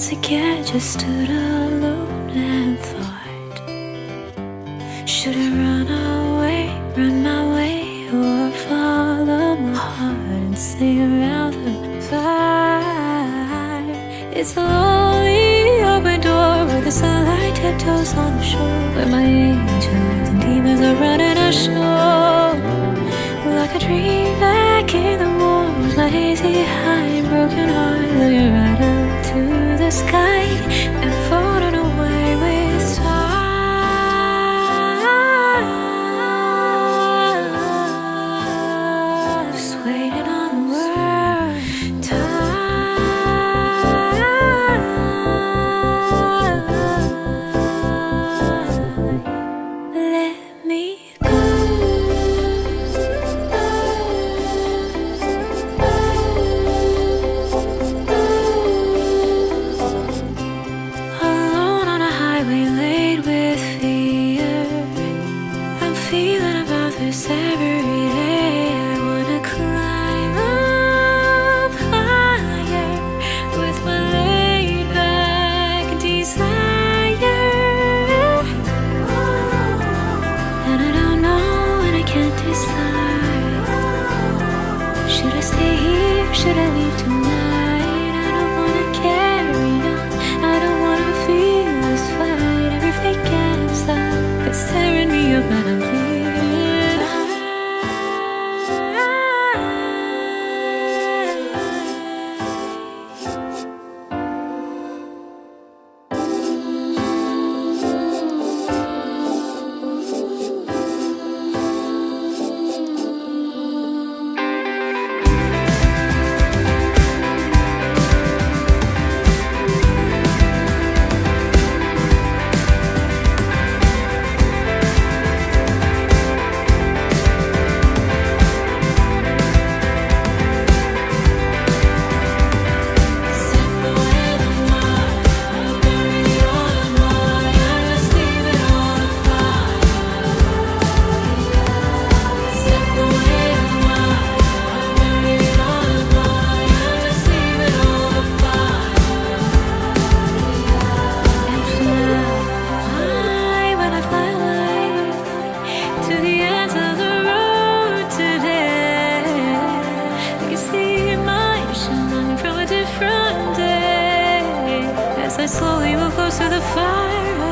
once again just stood alone and thought, should I run my way, or follow my heart and stay around the fire? It's a lonely open door where the sunlight tiptoes on the shore, where my angels and demons are running ashore. Like a dream back in the wars, my hazy high and broken heart looking right up to the sky and floating away with time. Just waiting on the word time. Let me go. Alone on a highway laid with fear, I'm feeling about this every day. I wanna climb up higher with my laid back desire. And I don't know and I can't decide, should I stay here, should I leave tonight? I don't wanna carry on, I don't wanna feel this fight. Every fake inside is tearing me up and I'm bleeding. I slowly move close to the fire.